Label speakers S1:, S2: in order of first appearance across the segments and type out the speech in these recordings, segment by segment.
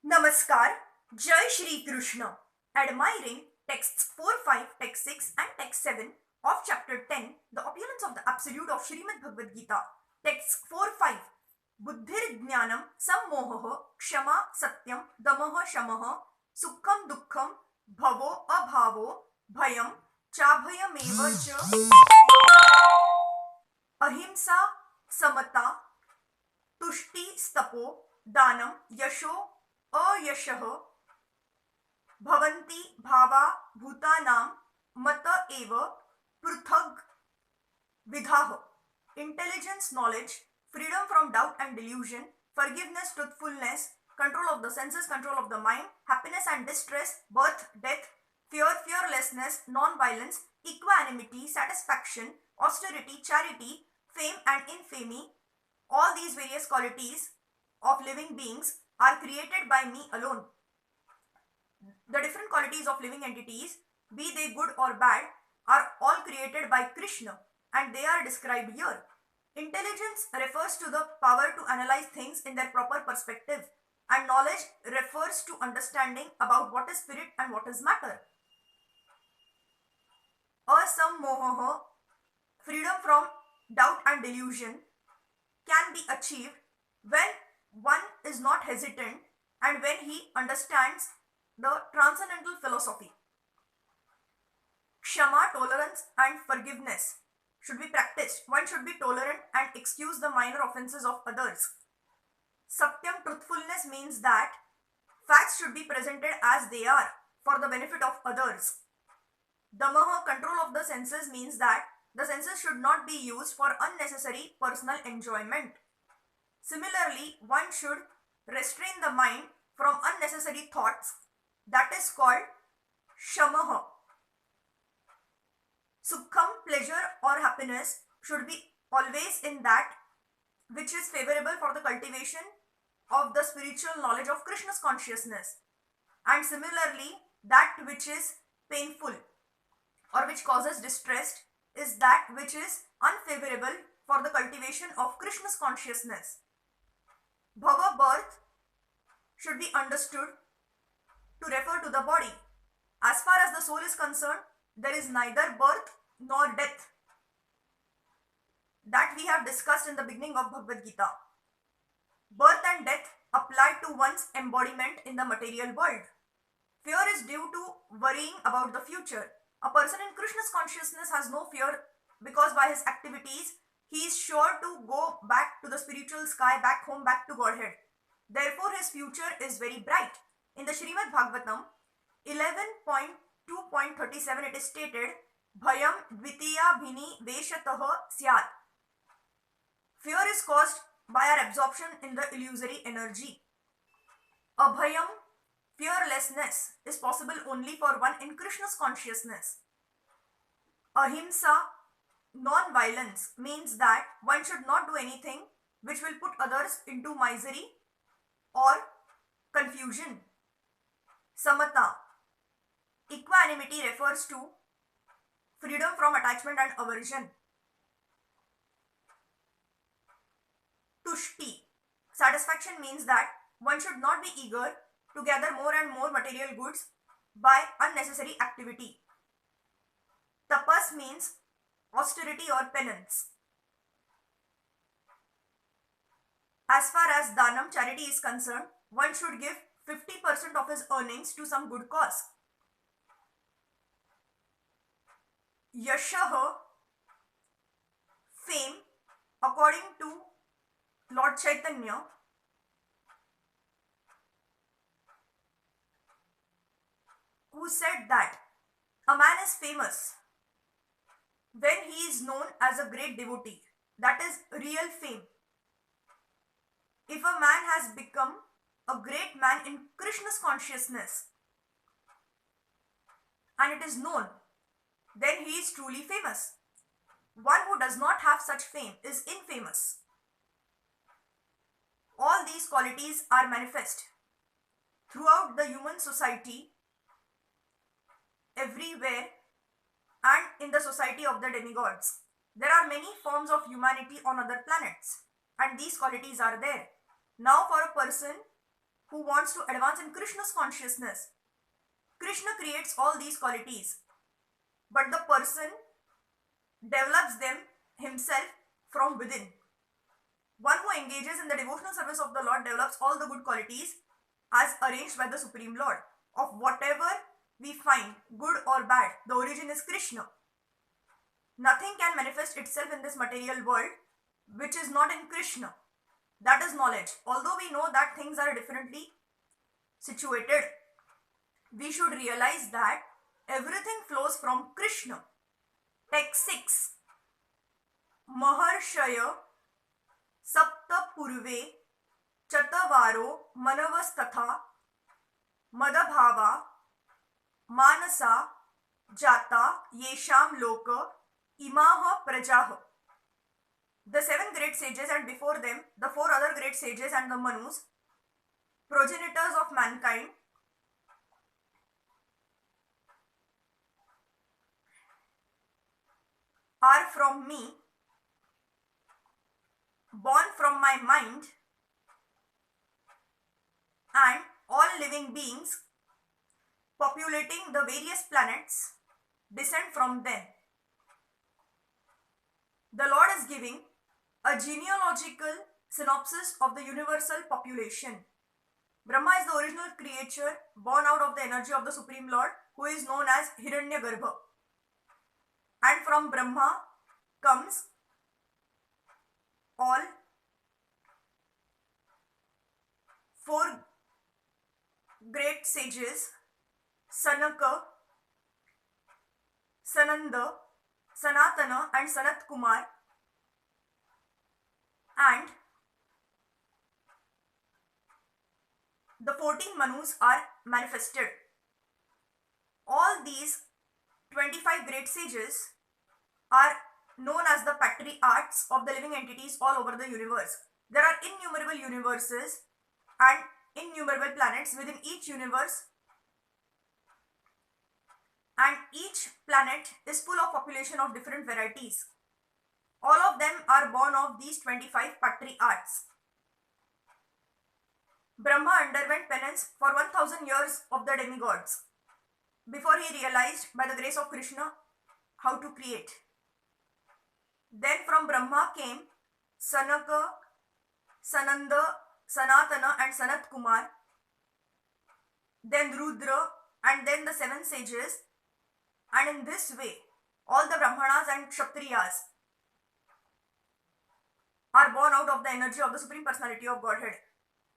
S1: Namaskar, Jai Shri Krishna. Admiring texts 4, 5, text 6 and text 7 of chapter 10, The Opulence of the Absolute of Srimad Bhagavad-gita. Texts 4, 5. Buddhir jnanam sammohoh kshama satyam damaha shamaha sukham dukkham bhavo abhavo bhayam chabhayameva cha ahimsa samata तुष्टि स्तपो दानम यशो अयशः भवन्ति भावा भूतानां मत एव पृथग विधाः. Intelligence, knowledge, freedom from doubt and delusion, forgiveness, truthfulness, control of the senses, control of the mind, happiness and distress, birth, death, fear, fearlessness, non-violence, equanimity, satisfaction, austerity, charity, fame and infamy. All these various qualities of living beings are created by me alone. The different qualities of living entities, be they good or bad, are all created by Krishna and they are described here. Intelligence refers to the power to analyze things in their proper perspective, and knowledge refers to understanding about what is spirit and what is matter. Asammoha, freedom from doubt and delusion, can be achieved when one is not hesitant and when he understands the transcendental philosophy. Kshama, tolerance and forgiveness should be practiced. One should be tolerant and excuse the minor offenses of others. Satyam, truthfulness, means that facts should be presented as they are for the benefit of others. Damaha, control of the senses, means that the senses should not be used for unnecessary personal enjoyment. Similarly, one should restrain the mind from unnecessary thoughts. That is called shamaha. Sukham, pleasure or happiness, should be always in that which is favorable for the cultivation of the spiritual knowledge of Krishna's consciousness. And similarly, that which is painful or which causes distress is that which is unfavorable for the cultivation of Krishna's consciousness. Bhava, birth, should be understood to refer to the body. As far as the soul is concerned, there is neither birth nor death. That we have discussed in the beginning of Bhagavad Gita. Birth and death apply to one's embodiment in the material world. Fear is due to worrying about the future. A person in Krishna's consciousness has no fear because by his activities, he is sure to go back to the spiritual sky, back home, back to Godhead. Therefore, his future is very bright. In the Srimad Bhagavatam 11.2.37, it is stated, Bhayam dvitiya bhini veshatah syat. Fear is caused by our absorption in the illusory energy. Abhayam, fearlessness, is possible only for one in Krishna's consciousness. Ahimsa, non-violence, means that one should not do anything which will put others into misery or confusion. Samata, equanimity, refers to freedom from attachment and aversion. Tushti, satisfaction, means that one should not be eager to gather more and more material goods by unnecessary activity. Tapas means austerity or penance. As far as Danam, charity, is concerned, one should give 50% of his earnings to some good cause. Yashaha, fame, according to Lord Chaitanya, who said that a man is famous when he is known as a great devotee. That is real fame. If a man has become a great man in Krishna's consciousness and it is known, then he is truly famous. One who does not have such fame is infamous. All these qualities are manifest throughout the human society, everywhere, and in the society of the demigods. There are many forms of humanity on other planets, and these qualities are there. Now, for a person who wants to advance in Krishna's consciousness. Krishna creates all these qualities, but the person develops them himself from within. One who engages in the devotional service of the Lord develops all the good qualities as arranged by the Supreme Lord. Of whatever we find, good or bad, the origin is Krishna. Nothing can manifest itself in this material world which is not in Krishna. That is knowledge. Although we know that things are differently situated, we should realize that everything flows from Krishna. Text 6. Maharshaya Sapta Purve Chatavaro Manavastatha Madabhava Manasa Jata Yesham Loka Imaha Prajaha. The 7 great sages and before them the 4 other great sages and the Manus, progenitors of mankind, are from me, born from my mind, and all living beings populating the various planets descend from them. The Lord is giving a genealogical synopsis of the universal population. Brahma is the original creature born out of the energy of the Supreme Lord, who is known as Hiranyagarbha. And from Brahma comes all 4 great sages, Sanaka, Sananda, Sanatana and Sanat Kumar, and the 14 Manus are manifested. All these 25 great sages are known as the patriarchs of the living entities all over the universe. There are innumerable universes and innumerable planets within each universe, and each planet is full of population of different varieties. All of them are born of these 25 patriarchs. Brahma underwent penance for 1000 years of the demigods before he realized by the grace of Krishna how to create. Then from Brahma came Sanaka, Sananda, Sanatana and Sanat Kumar, then Rudra, and then the 7 sages, and in this way all the Brahmanas and Kshatriyas are born out of the energy of the Supreme Personality of Godhead.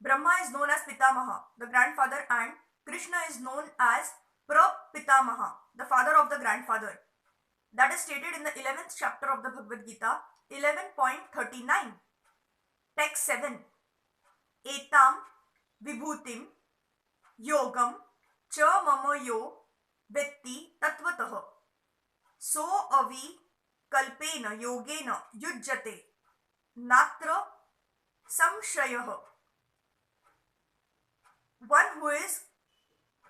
S1: Brahma is known as Pitamaha, the grandfather, and Krishna is known as Prapitamaha, the father of the grandfather. That is stated in the 11th chapter of the Bhagavad-gita, 11.39. Text 7. Etam vibhutim yogam cha mama yo vetti tatvatah so avi kalpena yogena yujjate natra samshayah. One who is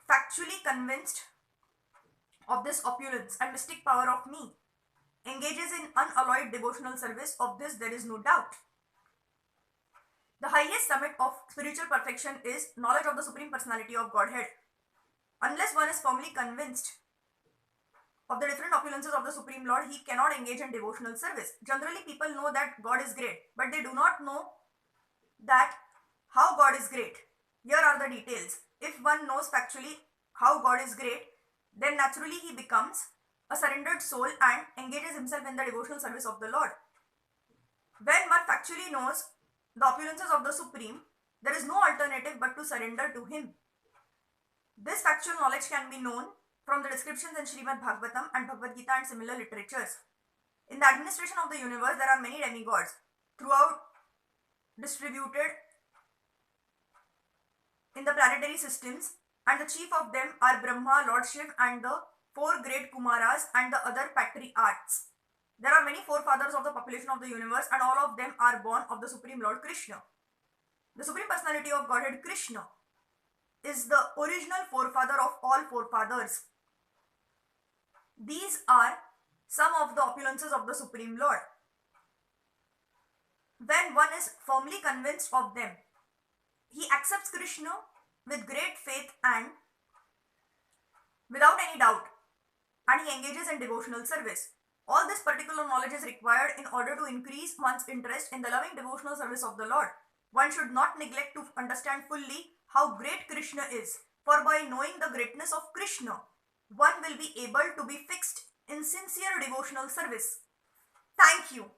S1: factually convinced of this opulence and mystic power of me engages in unalloyed devotional service. Of this there is no doubt. The highest summit of spiritual perfection is knowledge of the Supreme Personality of Godhead. Unless one is firmly convinced of the different opulences of the Supreme Lord, he cannot engage in devotional service. Generally, people know that God is great, but they do not know that how God is great. Here are the details. If one knows factually how God is great, then naturally he becomes a surrendered soul and engages himself in the devotional service of the Lord. When one factually knows the opulences of the Supreme, there is no alternative but to surrender to him. This factual knowledge can be known from the descriptions in Srimad Bhagavatam and Bhagavad-gita and similar literatures. In the administration of the universe, there are many demigods throughout distributed in the planetary systems, and the chief of them are Brahma, Lord Shiv, and the 4 great Kumaras and the other patriarchs. There are many forefathers of the population of the universe, and all of them are born of the Supreme Lord Krishna. The Supreme Personality of Godhead Krishna is the original forefather of all forefathers. These are some of the opulences of the Supreme Lord. When one is firmly convinced of them, he accepts Krishna with great faith and without any doubt, and he engages in devotional service. All this particular knowledge is required in order to increase one's interest in the loving devotional service of the Lord. One should not neglect to understand fully how great Krishna is, for by knowing the greatness of Krishna, one will be able to be fixed in sincere devotional service. Thank you.